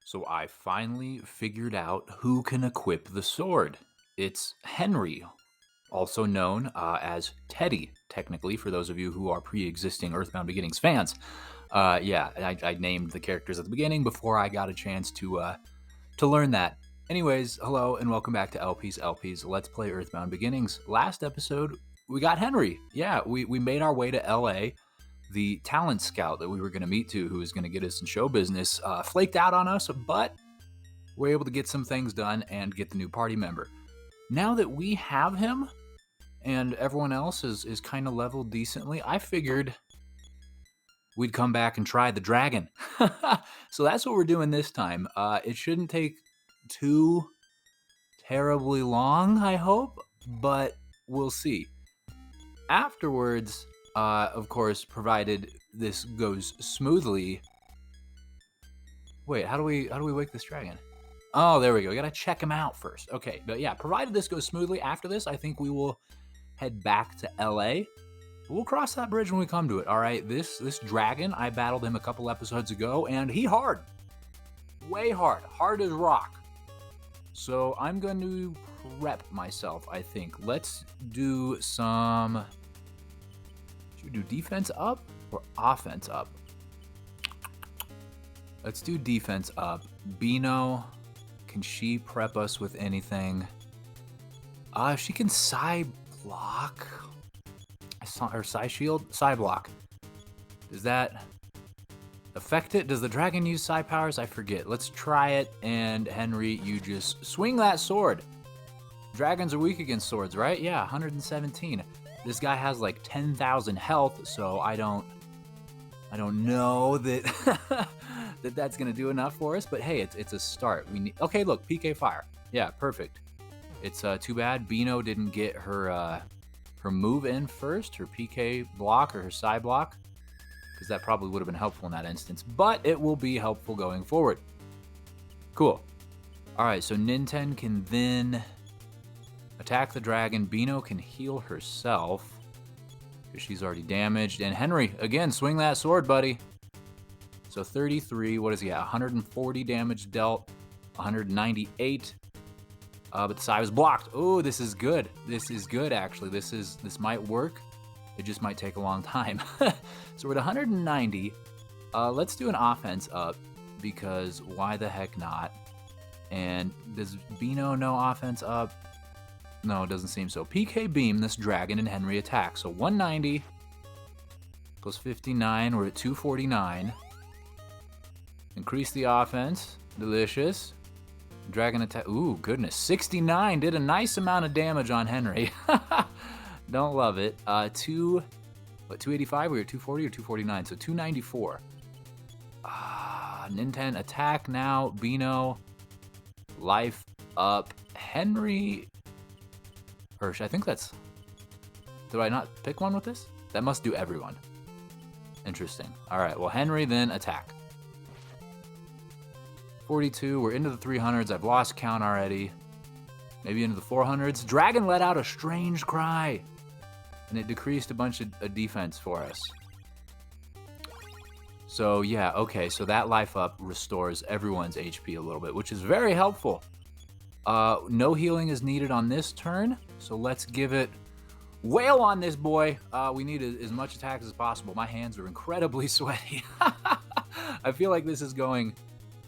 So I finally figured out who can equip the sword. It's Henry, also known as Teddy, technically, for those of you who are pre-existing EarthBound Beginnings fans. Yeah, I named the characters at the beginning before I got a chance to learn that. Anyways, hello and welcome back to LP's Let's Play EarthBound Beginnings. Last episode, we got Henry. Yeah, we made our way to LA. The talent scout that we were going to meet to, who was going to get us in show business, flaked out on us, but we're able to get some things done and get the new party member. Now that we have him and everyone else is kind of leveled decently, I figured we'd come back and try the dragon. So that's what we're doing this time. It shouldn't take too terribly long, I hope, but we'll see. Afterwards, of course, provided this goes smoothly. Wait, how do we wake this dragon? Oh, there we go. We gotta check him out first. Okay, but yeah, provided this goes smoothly, after this, I think we will head back to LA. We'll cross that bridge when we come to it. All right, this dragon, I battled him a couple episodes ago, and he hard. Way hard as rock. So I'm going to prep myself, I think. Let's do some... Should we do defense up or offense up? Let's do defense up. Beano, can she prep us with anything? She can side block. Or side shield? Side block. Does that affect it? Does the dragon use side powers? I forget. Let's try it, and Henry, you just swing that sword. Dragons are weak against swords, right? Yeah, 117. This guy has like 10,000 health, so I don't know that that's gonna do enough for us. But hey, it's a start. We need. Okay, look, PK fire. Yeah, perfect. It's too bad Beano didn't get her move in first, her PK block or her side block, because that probably would have been helpful in that instance. But it will be helpful going forward. Cool. All right, so Ninten can then attack the dragon. Beano can heal herself because she's already damaged. And Henry, again, swing that sword, buddy. So 33, what is he at? 140 damage dealt, 198. But the side was blocked. Oh, this is good. This is good, actually. This might work. It just might take a long time. So we're at 190. Let's do an offense up, because why the heck not? And does Beano know offense up? No, it doesn't seem so. PK beam this dragon and Henry attack. So 190 plus 59. We're at 249. Increase the offense. Delicious. Dragon attack. Ooh, goodness. 69 did a nice amount of damage on Henry. Don't love it. 285? We were 240 or 249? So 294. Ninten attack now. Beano. Life up. Henry. Hirsch. I think that's... Did I not pick one with this? That must do everyone. Interesting. All right. Well, Henry then attack. 42. We're into the 300s. I've lost count already. Maybe into the 400s. Dragon let out a strange cry, and it decreased a bunch of defense for us. So yeah, okay, so that life up restores everyone's HP a little bit, which is very helpful. No healing is needed on this turn, so let's give it wail on this boy. We need as much attacks as possible. My hands are incredibly sweaty. I feel like this is going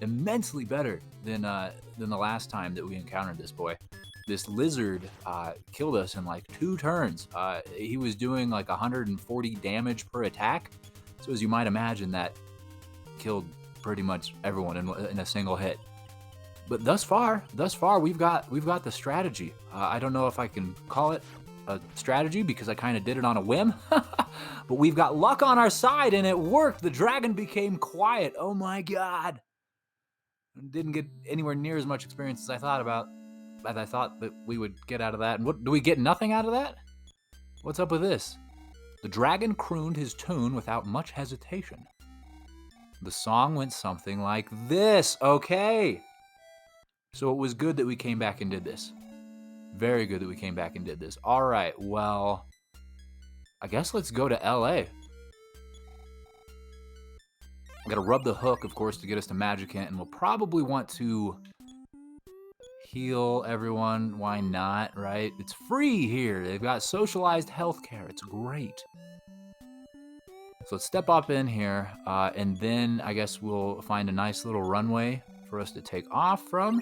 immensely better than the last time that we encountered this boy. This lizard killed us in like 2 turns. He was doing like 140 damage per attack. So as you might imagine, that killed pretty much everyone in a single hit. But thus far, we've got the strategy. I don't know if I can call it a strategy because I kind of did it on a whim. But we've got luck on our side, and it worked. The dragon became quiet. Oh my god! Didn't get anywhere near as much experience as I thought that we would get out of that. And what do we get? Nothing out of that? What's up with this? The dragon crooned his tune without much hesitation. The song went something like this. Okay. So it was good that we came back and did this. Very good that we came back and did this. All right, well, I guess let's go to LA. Gotta rub the hook, of course, to get us to Magicant, and we'll probably want to heal everyone. Why not, right? It's free here. They've got socialized healthcare. It's great. So let's step up in here, and then I guess we'll find a nice little runway for us to take off from.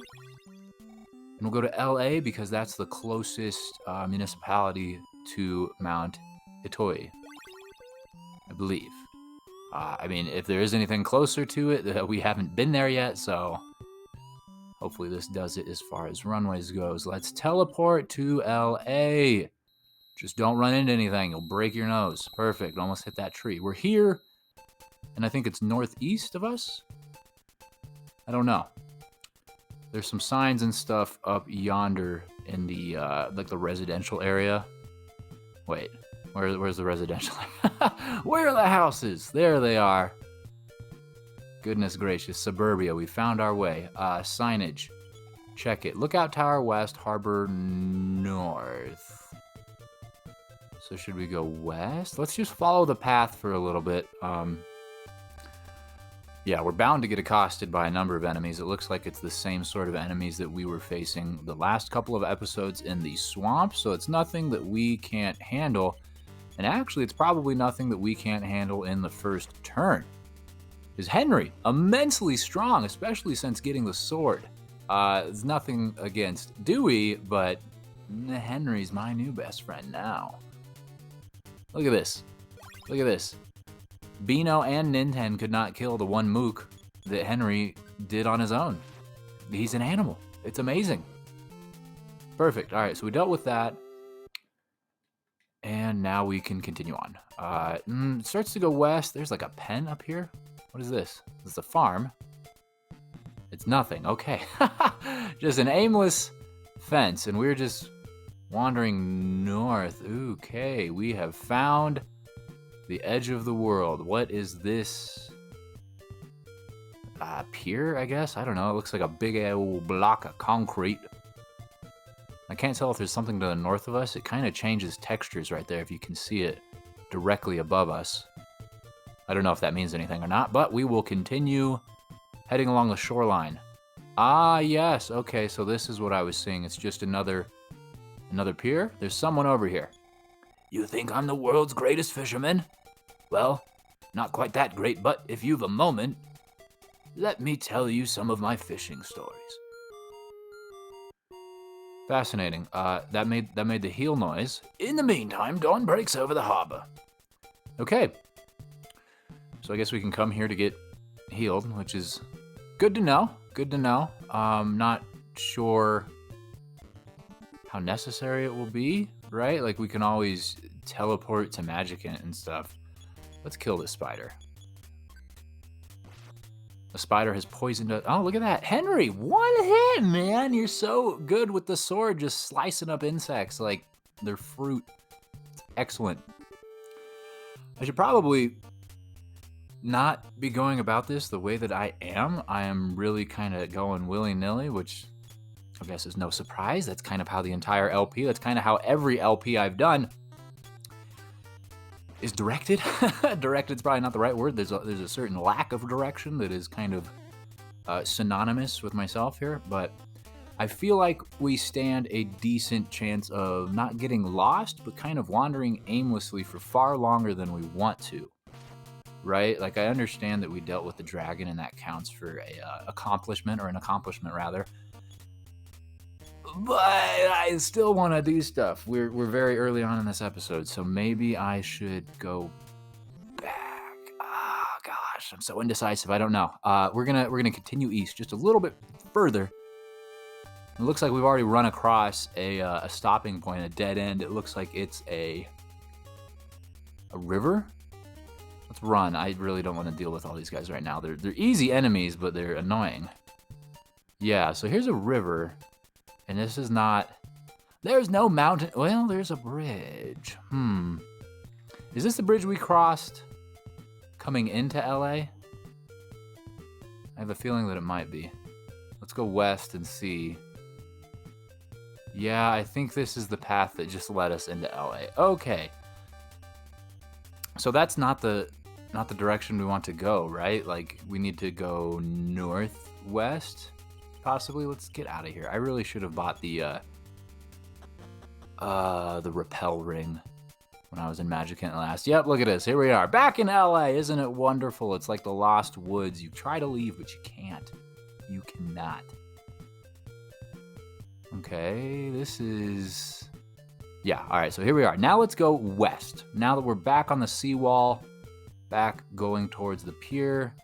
And we'll go to LA because that's the closest municipality to Mount Itoi, I believe. I mean, if there is anything closer to it, we haven't been there yet, so hopefully this does it as far as runways goes. Let's teleport to LA. Just don't run into anything. You'll break your nose. Perfect. Almost hit that tree. We're here, and I think it's northeast of us. I don't know. There's some signs and stuff up yonder in the like the residential area. Wait, where's the residential? Where are the houses? There they are. Goodness gracious, suburbia. We found our way. Signage. Check it. Lookout Tower West, Harbor North. So should we go west? Let's just follow the path for a little bit. Yeah, we're bound to get accosted by a number of enemies. It looks like it's the same sort of enemies that we were facing the last couple of episodes in the swamp, so it's nothing that we can't handle. And actually, it's probably nothing that we can't handle in the first turn. Is Henry immensely strong, especially since getting the sword. There's nothing against Dewey, but Henry's my new best friend now. Look at this. Look at this. Beano and Ninten could not kill the one mook that Henry did on his own. He's an animal. It's amazing. Perfect. All right, so we dealt with that. And now we can continue on. It starts to go west. There's like a pen up here. What is this? This is a farm. It's nothing. Okay. Just an aimless fence, and we're just wandering north. Okay, we have found the edge of the world. What is this? Pier, I guess? I don't know. It looks like a big old block of concrete. I can't tell if there's something to the north of us. It kind of changes textures right there if you can see it directly above us. I don't know if that means anything or not, but we will continue heading along the shoreline. Ah, yes. Okay, so this is what I was seeing. It's just another pier. There's someone over here. You think I'm the world's greatest fisherman? Well, not quite that great, but if you've a moment, let me tell you some of my fishing stories. Fascinating. That made the heel noise. In the meantime, dawn breaks over the harbor. Okay. So I guess we can come here to get healed, which is good to know. Good to know. Not sure how necessary it will be, right? Like, we can always teleport to Magicant and stuff. Let's kill this spider. The spider has poisoned us. Oh, look at that. Henry, one hit, man. You're so good with the sword, just slicing up insects like they're fruit. It's excellent. I should probably not be going about this the way that I am. I am really kind of going willy-nilly, which I guess is no surprise. That's kind of how the entire LP, that's kind of how every LP I've done is directed. Directed's probably not the right word. There's a certain lack of direction that is kind of synonymous with myself here, but I feel like we stand a decent chance of not getting lost, but kind of wandering aimlessly for far longer than we want to, right? Like, I understand that we dealt with the dragon and that counts for an accomplishment rather. But I still want to do stuff. We're very early on in this episode, so maybe I should go back. Ah, gosh, I'm so indecisive. I don't know. We're gonna continue east just a little bit further. It looks like we've already run across a stopping point, a dead end. It looks like it's a river. Let's run. I really don't want to deal with all these guys right now. They're easy enemies, but they're annoying. Yeah. So here's a river. And this is not... There's no mountain... Well, there's a bridge. Is this the bridge we crossed coming into LA? I have a feeling that it might be. Let's go west and see. Yeah, I think this is the path that just led us into LA. Okay. So that's not the not the direction we want to go, right? Like, we need to go northwest, possibly. Let's get out of here. I really should have bought the repel ring when I was in Magicant last. Yep, look at this. Here we are, back in LA. Isn't it wonderful? It's like the Lost Woods. You try to leave, but you can't. You cannot. Okay, this is... Yeah, all right, so here we are. Now let's go west. Now that we're back on the seawall, back going towards the pier,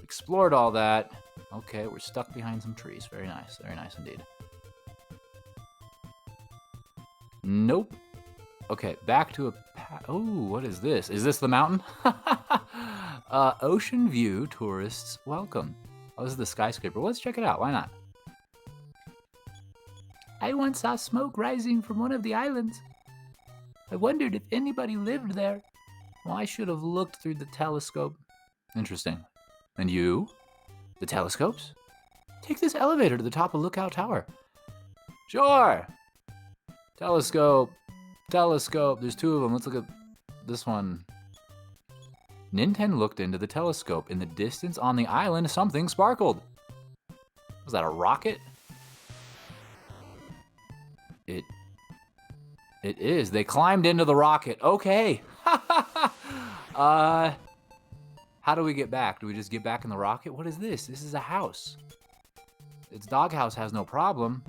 explored all that. Okay, we're stuck behind some trees. Very nice indeed. Nope. Okay, back to a... Oh, what is this? Is this the mountain? Ocean view, tourists, welcome. Oh, this is the skyscraper. Let's check it out. Why not? I once saw smoke rising from one of the islands. I wondered if anybody lived there. Well, I should have looked through the telescope. Interesting. And you? The telescopes? Take this elevator to the top of Lookout Tower. Sure! Telescope. Telescope. There's two of them. Let's look at this one. Ninten looked into the telescope. In the distance on the island, something sparkled. Was that a rocket? It is. They climbed into the rocket. Okay. How do we get back? Do we just get back in the rocket? What is this? This is a house. Its doghouse has no problem.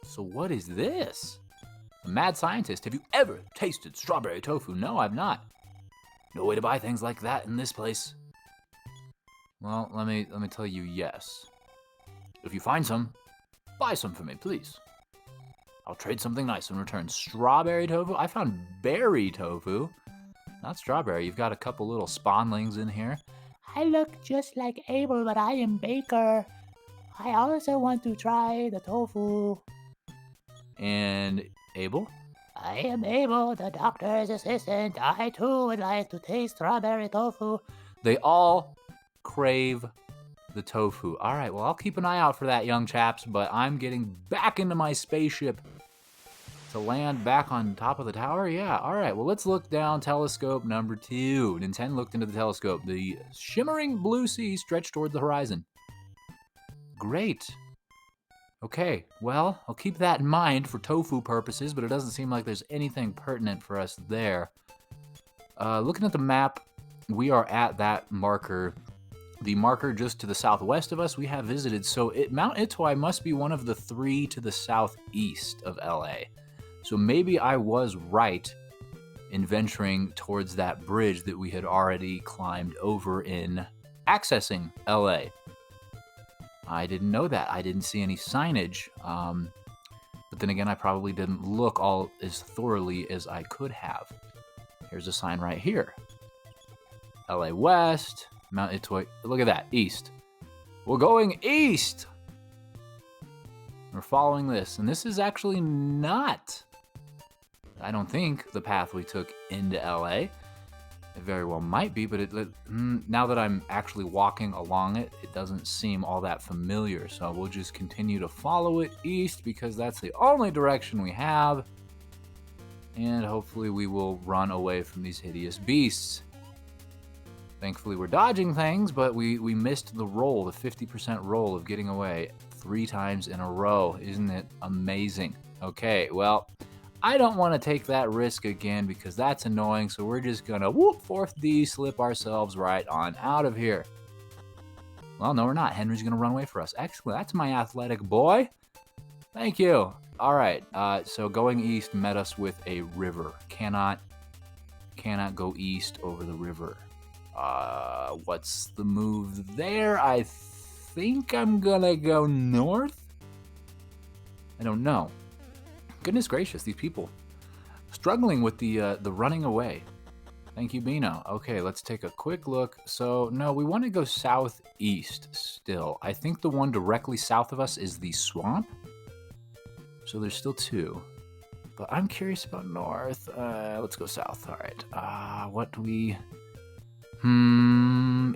So what is this? A mad scientist. Have you ever tasted strawberry tofu? No, I've not. No way to buy things like that in this place. Well, let me tell you yes. If you find some, buy some for me, please. I'll trade something nice in return. Strawberry tofu? I found berry tofu. Not strawberry. You've got a couple little spawnlings in here. I look just like Abel, but I am baker. I also want to try the tofu. And Abel? I am Abel, the doctor's assistant. I too would like to taste strawberry tofu. They all crave the tofu. All right, well, I'll keep an eye out for that, young chaps, but I'm getting back into my spaceship to land back on top of the tower. Yeah, all right, well, let's look down telescope number 2. Ninten looked into the telescope. The shimmering blue sea stretched toward the horizon. Great. Okay, well, I'll keep that in mind for tofu purposes, but it doesn't seem like there's anything pertinent for us there. Looking at the map, we are at that marker. The marker just to the southwest of us we have visited, so Mount Itoi must be one of the 3 to the southeast of LA. So maybe I was right in venturing towards that bridge that we had already climbed over in accessing LA. I didn't know that. I didn't see any signage, but then again, I probably didn't look all as thoroughly as I could have. Here's a sign right here. LA West, Mount Itoi. Look at that, east. We're going east! We're following this, and this is actually not, I don't think, the path we took into LA. It very well might be, but now that I'm actually walking along it, it doesn't seem all that familiar. So we'll just continue to follow it east because that's the only direction we have. And hopefully we will run away from these hideous beasts. Thankfully we're dodging things, but we missed the roll, the 50% roll of getting away 3 times in a row. Isn't it amazing? Okay, well, I don't want to take that risk again because that's annoying, so we're just gonna whoop 4th D, slip ourselves right on out of here. Well, no, we're not. Henry's gonna run away for us. Excellent. That's my athletic boy. Thank you. All right. So going east met us with a river. Cannot go east over the river. What's the move there? I think I'm gonna go north. I don't know. Goodness gracious, these people struggling with the running away. Thank you, Bino. Okay, let's take a quick look. So, no, we want to go southeast still. I think the one directly south of us is the swamp. So there's still 2. But I'm curious about north. Let's go south. All right. What do we...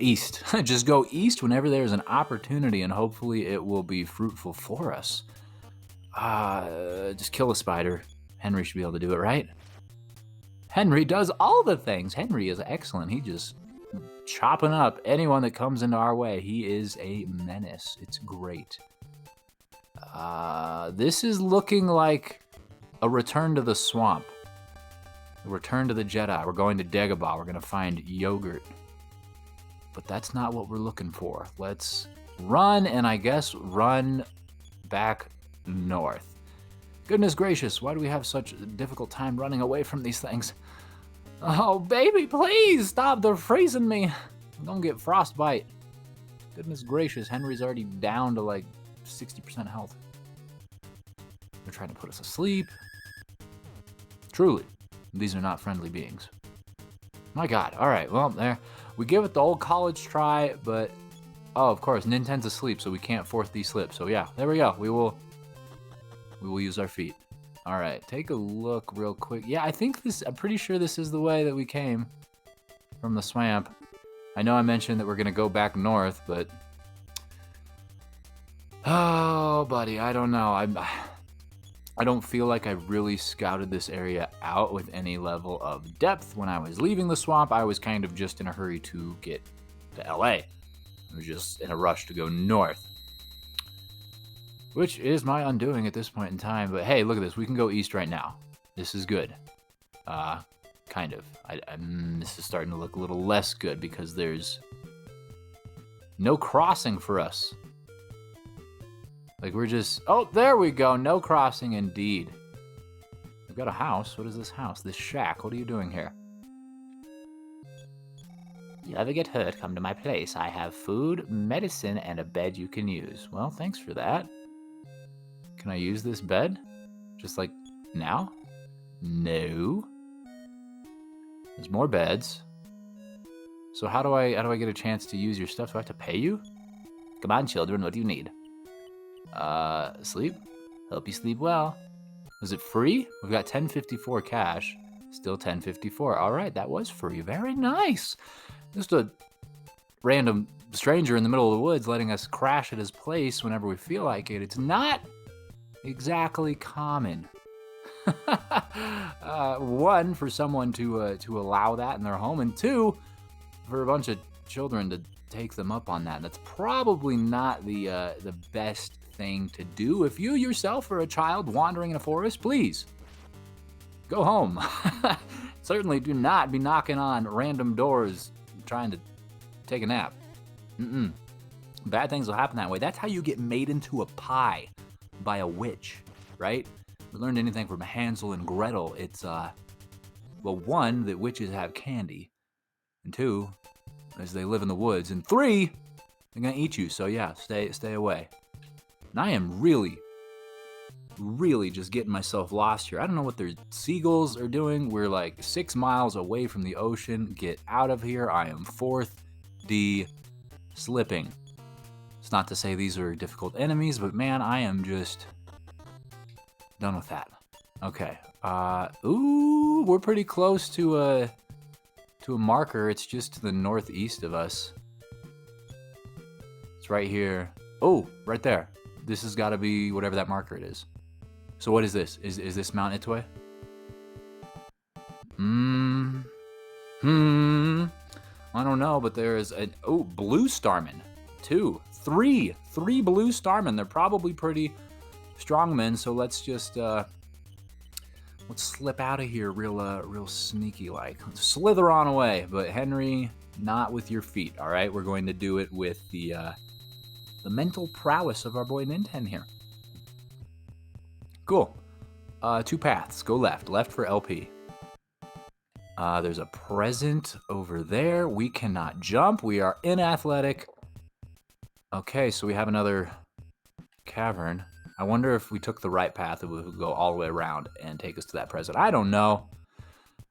East. Just go east whenever there's an opportunity, and hopefully it will be fruitful for us. Just kill a spider. Henry should be able to do it, right? Henry does all the things. Henry is excellent. He just chopping up anyone that comes into our way. He is a menace. It's great. This is looking like a return to the swamp. A return to the Jedi. We're going to Dagobah. We're going to find yogurt. But that's not what we're looking for. Let's run, and I guess run back north. Goodness gracious, why do we have such a difficult time running away from these things? Oh, baby, please stop. They're freezing me. I'm gonna get frostbite. Goodness gracious, Henry's already down to like 60% health. They're trying to put us asleep. Truly, these are not friendly beings. My God. All right, well, there. We give it the old college try, but... Oh, of course, Ninten's asleep, so we can't force these slips. So yeah, there we go. We will use our feet. All right, take a look real quick. Yeah, I'm pretty sure this is the way that we came from the swamp. I know I mentioned that we're gonna go back north, but... Oh, buddy, I don't know. I don't feel like I really scouted this area out with any level of depth. When I was leaving the swamp, I was kind of just in a hurry to get to LA. I was just in a rush to go north. Which is my undoing at this point in time. But hey, look at this. We can go east right now. This is good. Kind of. This is starting to look a little less good because there's no crossing for us. Like we're just... Oh, there we go. No crossing indeed. We've got a house. What is this house? This shack. What are you doing here? You ever get hurt, come to my place. I have food, medicine, and a bed you can use. Well, thanks for that. Can I use this bed? Just like now? No. There's more beds. So how do I get a chance to use your stuff? Do I have to pay you? Come on, children. What do you need? Sleep? Help you sleep well. Was it free? We've got 1054 cash. Still 1054. All right, that was free. Very nice. Just a random stranger in the middle of the woods letting us crash at his place whenever we feel like it. It's not exactly common. One, for someone to allow that in their home, and two, for a bunch of children to take them up on that. That's probably not the best thing to do. If you yourself are a child wandering in a forest, please go home. Certainly do not be knocking on random doors trying to take a nap. Bad things will happen that way. That's how you get made into a pie by a witch, right? If we learned anything from Hansel and Gretel, it's well, one, that witches have candy, and two, as they live in the woods, and three, they're gonna eat you. So yeah, stay away. And I am really just getting myself lost here. I don't know what their seagulls are doing. We're like 6 miles away from the ocean. Get out of here. I am 4th slipping. It's not to say these are difficult enemies, but man, I am just done with that. Okay. Ooh, we're pretty close to a marker. It's just to the northeast of us. It's right here. Oh, right there. This has got to be whatever that marker it is. So what is this? Is this Mount Itway? I don't know, but there is an... Oh, blue starmen. 2, 3 blue starmen. They're probably pretty strong men, so let's just... let's slip out of here real sneaky-like. Slither on away, but Henry, not with your feet, all right? We're going to do it with the mental prowess of our boy Ninten here. Cool. 2 paths. Go left. Left for LP. There's a present over there. We cannot jump. We are inathletic. Okay, so we have another cavern. I wonder if we took the right path, it would go all the way around and take us to that present. I don't know.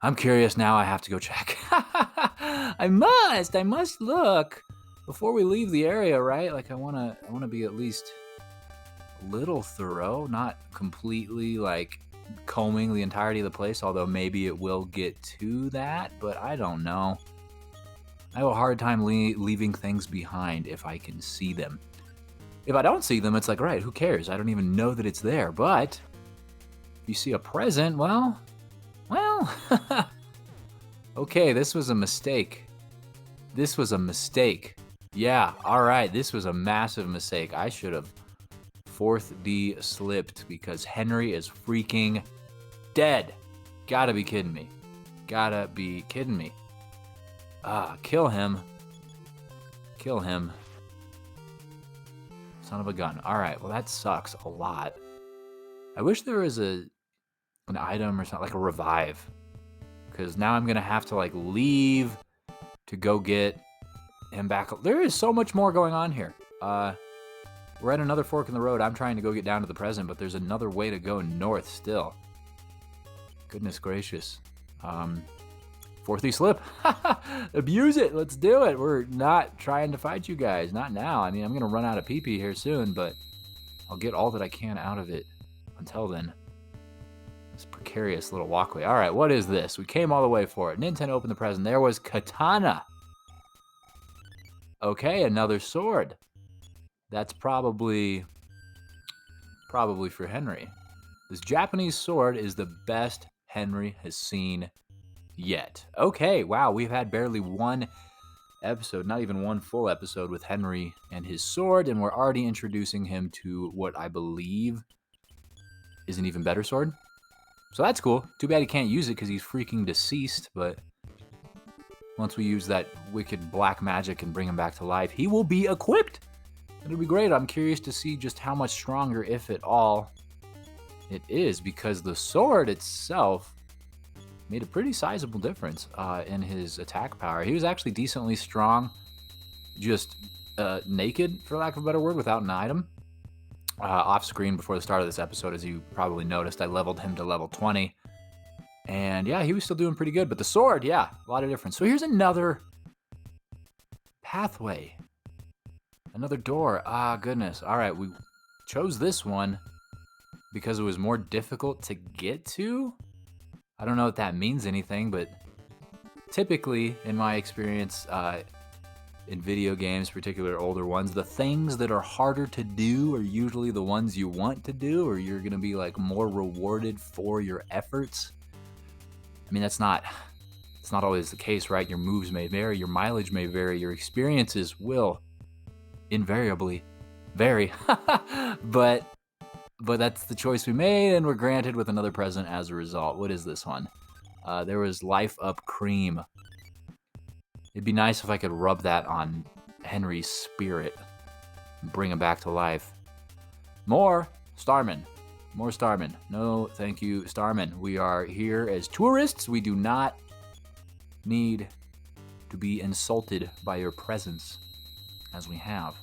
I'm curious now. I have to go check. I must look before we leave the area, right? Like I want to be at least a little thorough, not completely like combing the entirety of the place, although maybe it will get to that, but I don't know. I have a hard time leaving things behind if I can see them. If I don't see them, it's like, right, who cares? I don't even know that it's there, but if you see a present, well, Okay, this was a mistake. This was a mistake. Yeah, alright, this was a massive mistake. I should have 4th D slipped because Henry is freaking dead. Gotta be kidding me. Gotta be kidding me. Kill him. Kill him. Son of a gun. Alright, well that sucks a lot. I wish there was an item or something, like a revive. Because now I'm gonna have to like leave to go get him back. There is so much more going on here. We're at another fork in the road. I'm trying to go get down to the present, but there's another way to go north still. Goodness gracious. 4th E slip. Abuse it. Let's do it. We're not trying to fight you guys. Not now. I mean, I'm going to run out of PP here soon, but I'll get all that I can out of it until then. This precarious little walkway. All right, what is this? We came all the way for it. Nintendo opened the present. There was Katana. Okay, another sword. That's probably for Henry. This Japanese sword is the best Henry has seen yet. Okay, wow, we've had barely one episode, not even one full episode with Henry and his sword, and we're already introducing him to what I believe is an even better sword. So that's cool. Too bad he can't use it because he's freaking deceased, but once we use that wicked black magic and bring him back to life, he will be equipped. It'll be great. I'm curious to see just how much stronger, if at all, it is, because the sword itself made a pretty sizable difference in his attack power. He was actually decently strong, just naked, for lack of a better word, without an item. Off screen before the start of this episode, as you probably noticed, I leveled him to level 20. And yeah, he was still doing pretty good, but the sword, yeah, a lot of difference. So here's another pathway. Another door. Goodness. All right, we chose this one because it was more difficult to get to. I don't know if that means anything, but typically, in my experience, in video games, particularly older ones, the things that are harder to do are usually the ones you want to do, or you're going to be like more rewarded for your efforts. I mean, it's not always the case, right? Your moves may vary, your mileage may vary, your experiences will invariably vary. but that's the choice we made, and we're granted with another present as a result. What is this one? There was Life Up Cream. It'd be nice if I could rub that on Henry's spirit and bring him back to life. More Starman. More Starman. No, thank you, Starman. We are here as tourists. We do not need to be insulted by your presence, as we have.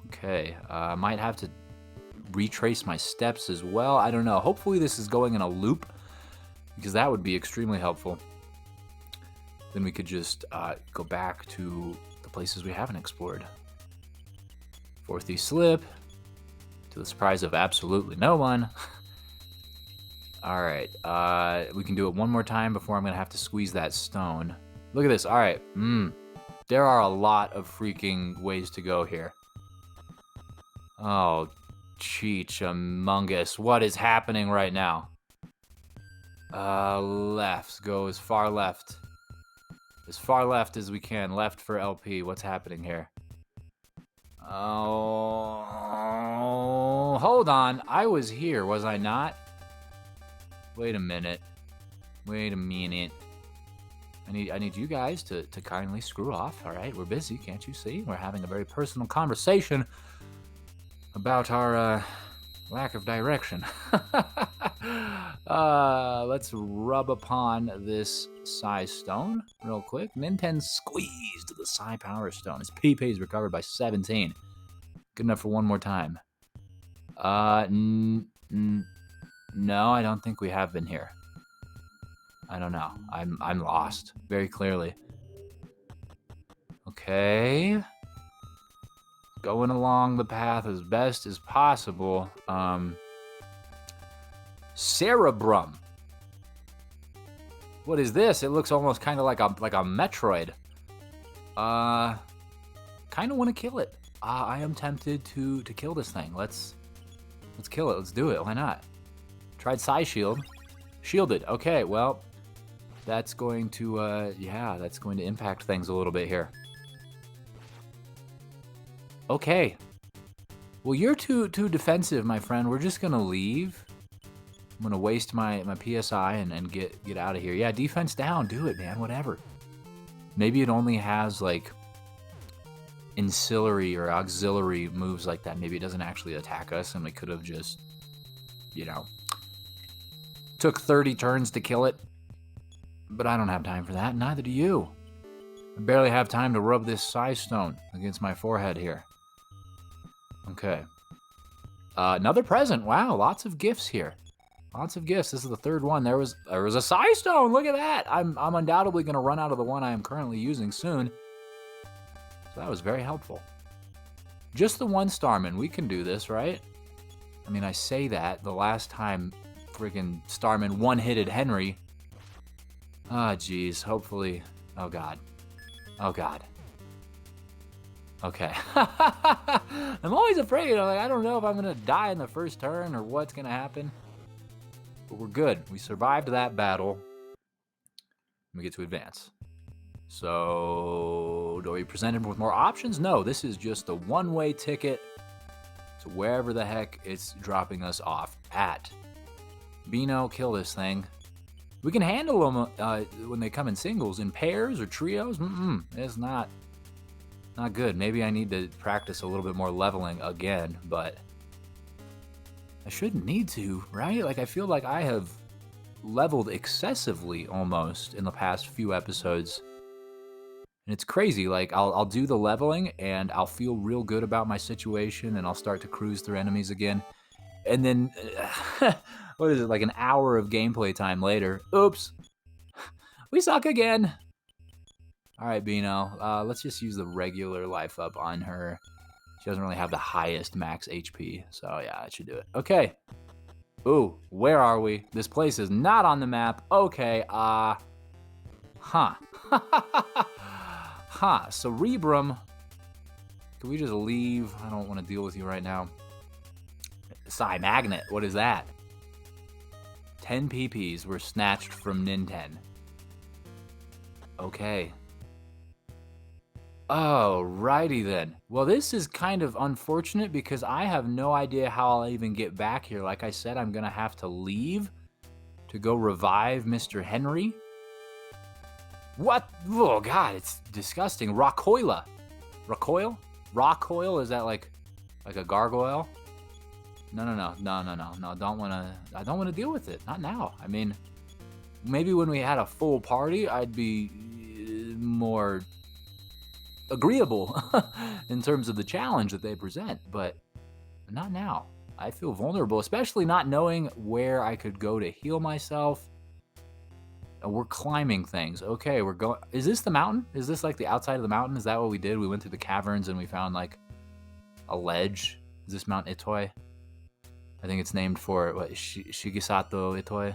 Okay, I might have to retrace my steps as well. I don't know. Hopefully this is going in a loop, because that would be extremely helpful. Then we could just go back to the places we haven't explored. 4th E slip, to the surprise of absolutely no one. All right, we can do it one more time before I'm gonna have to squeeze that stone. Look at this. All right, there are a lot of freaking ways to go here. Oh, Cheech-a-mungus, what is happening right now? Left, go as far left. As far left as we can. Left for LP. What's happening here? Oh, hold on. I was here, was I not? Wait a minute. Wait a minute. I need you guys to kindly screw off. All right, we're busy, can't you see? We're having a very personal conversation about our lack of direction. Let's rub upon this Psi Stone real quick. Nintendo squeezed the Psi Power Stone. His PP is recovered by 17. Good enough for one more time. No, I don't think we have been here. I don't know. I'm lost, very clearly. Okay. Going along the path as best as possible. Cerebrum. What is this? It looks almost kind of like a Metroid. Kind of want to kill it. I am tempted to kill this thing. Let's kill it. Let's do it. Why not? Tried Psi Shield. Shielded. Okay, well, that's going to, yeah, that's going to impact things a little bit here. Okay. Well, you're too defensive, my friend. We're just gonna leave. I'm gonna waste my PSI and get out of here. Yeah, defense down. Do it, man. Whatever. Maybe it only has like ancillary or auxiliary moves like that. Maybe it doesn't actually attack us, and we could have just, you know, took 30 turns to kill it. But I don't have time for that. Neither do you. I barely have time to rub this size stone against my forehead here. Okay. Another present. Wow, lots of gifts here. Lots of gifts. This is the third one. There was a size stone. Look at that. I'm undoubtedly going to run out of the one I am currently using soon. So that was very helpful. Just the one Starman. We can do this, right? I mean, I say that. The last time friggin' Starman one-hitted Henry. Ah, geez. Hopefully. Oh, God. Oh, God. Okay. I'm always afraid. I don't know if I'm going to die in the first turn or what's going to happen. But we're good. We survived that battle. We get to advance. So, are we presented with more options? No, this is just a one-way ticket to wherever the heck it's dropping us off at. Beano, kill this thing. We can handle them when they come in singles. In pairs or trios, it's not good. Maybe I need to practice a little bit more leveling again, but I shouldn't need to, right? Like, I feel like I have leveled excessively almost in the past few episodes. And it's crazy. Like, I'll do the leveling and I'll feel real good about my situation and I'll start to cruise through enemies again. And then, what is it, like an hour of gameplay time later? Oops. We suck again. All right, Beano, let's just use the regular life up on her. She doesn't really have the highest max HP, so yeah, that should do it. Okay. Ooh, where are we? This place is not on the map. Okay, huh. Huh, Cerebrum. Can we just leave? I don't want to deal with you right now. Psi Magnet, what is that? 10 PPs were snatched from Ninten. Okay. Alrighty then. Well, this is kind of unfortunate because I have no idea how I'll even get back here. Like I said, I'm gonna have to leave to go revive Mr. Henry. What? Oh God, it's disgusting. Rockoila. Rockoil? Rockoil? Is that like a gargoyle? No. I don't wanna deal with it. Not now. I mean, maybe when we had a full party, I'd be more agreeable in terms of the challenge that they present, but not now. I feel vulnerable, especially not knowing where I could go to heal myself. We're climbing things. Okay, we're going. Is this the mountain? Is this like the outside of the mountain? Is that what we did? We went through the caverns and we found like a ledge. Is this Mount Itoi? I think it's named for what, Shigesato Itoi.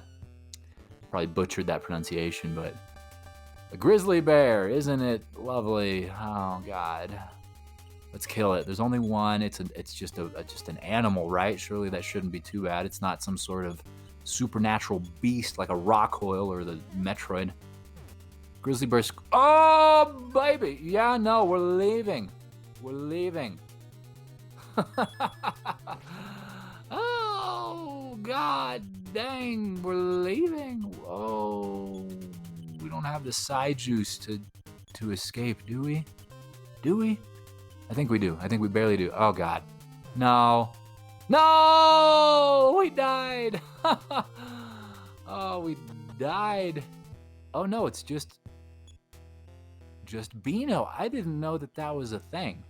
Probably butchered that pronunciation, but a grizzly bear, isn't it lovely? Oh God, let's kill it. There's only one. It's just an animal, right? Surely that shouldn't be too bad. It's not some sort of supernatural beast like a Rockoil or the Metroid. Grizzly bear. Oh baby, yeah, no, we're leaving. We're leaving. Oh God, dang, we're leaving. Oh. We don't have the psi juice to escape, do we? Do we? I think we do. I think we barely do. Oh God. No. No! We died! Oh, we died. Oh no, it's just Beano. I didn't know that was a thing.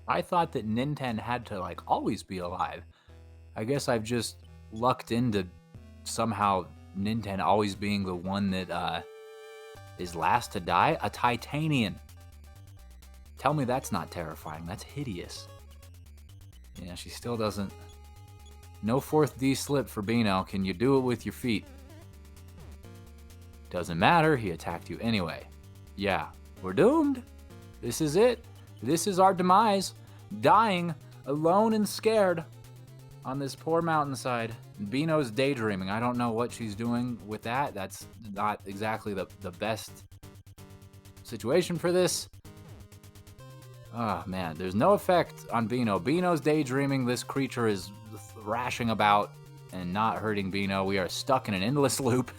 I thought that Ninten had to like always be alive. I guess I've just lucked into somehow Ninten always being the one that is last to die. A Titanian. Tell me that's not terrifying. That's hideous. Yeah, she still doesn't. No 4th D slip for Beano. Can you do it with your feet? Doesn't matter. He attacked you anyway. Yeah, we're doomed. This is it. This is our demise. Dying, alone and scared. on this poor mountainside. Beano's daydreaming. I don't know what she's doing with that. That's not exactly the best situation for this. Oh, man. There's no effect on Beano. Beano's daydreaming. This creature is thrashing about and not hurting Beano. We are stuck in an endless loop.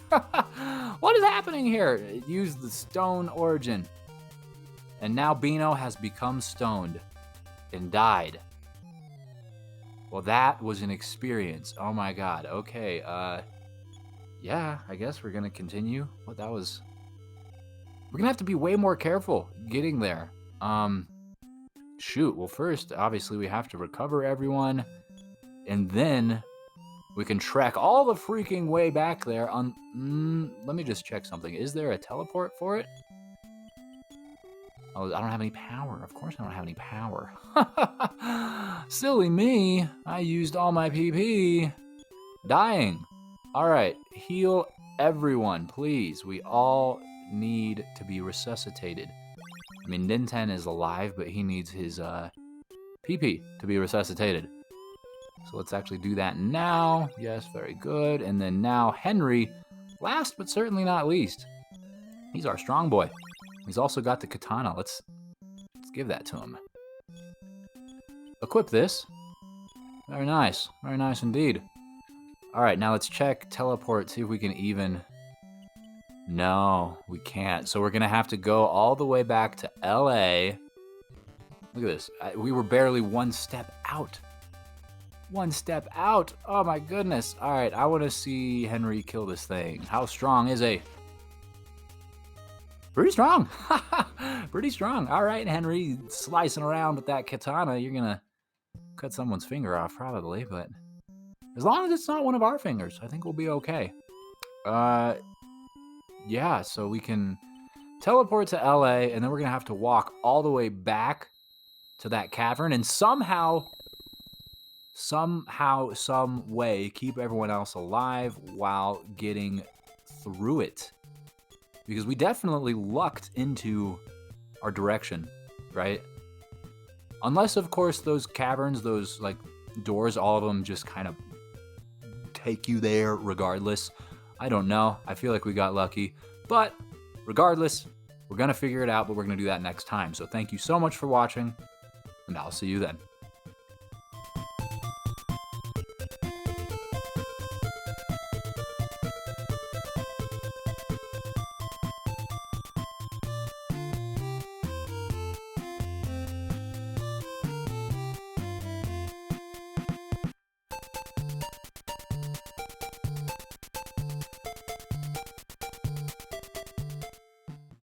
What is happening here? It used the stone origin. And now Beano has become stoned and died. Well, that was an experience. Oh my god. Okay, yeah, I guess we're gonna continue. What that was... We're gonna have to be way more careful getting there. Shoot, well first, obviously we have to recover everyone. And then we can trek all the freaking way back there on... let me just check something. Is there a teleport for it? Oh, I don't have any power. Of course I don't have any power. Silly me. I used all my PP. Dying. All right. Heal everyone, please. We all need to be resuscitated. I mean, Ninten is alive, but he needs his PP to be resuscitated. So let's actually do that now. Yes, very good. And then now Henry, last but certainly not least. He's our strong boy. He's also got the katana. Let's give that to him. Equip this. Very nice. Very nice indeed. All right, now let's check teleport, see if we can even... No, we can't. So we're going to have to go all the way back to LA. Look at this. We were barely one step out. One step out. Oh, my goodness. All right, I want to see Henry kill this thing. How strong is he? Pretty strong. Pretty strong. All right, Henry, slicing around with that katana. You're going to cut someone's finger off probably, but as long as it's not one of our fingers, I think we'll be okay. Yeah, so we can teleport to LA, and then we're going to have to walk all the way back to that cavern and somehow, some way, keep everyone else alive while getting through it. Because we definitely lucked into our direction, right? Unless, of course, those caverns, those, like, doors, all of them just kind of take you there regardless. I don't know. I feel like we got lucky. But regardless, we're going to figure it out, but we're going to do that next time. So thank you so much for watching, and I'll see you then.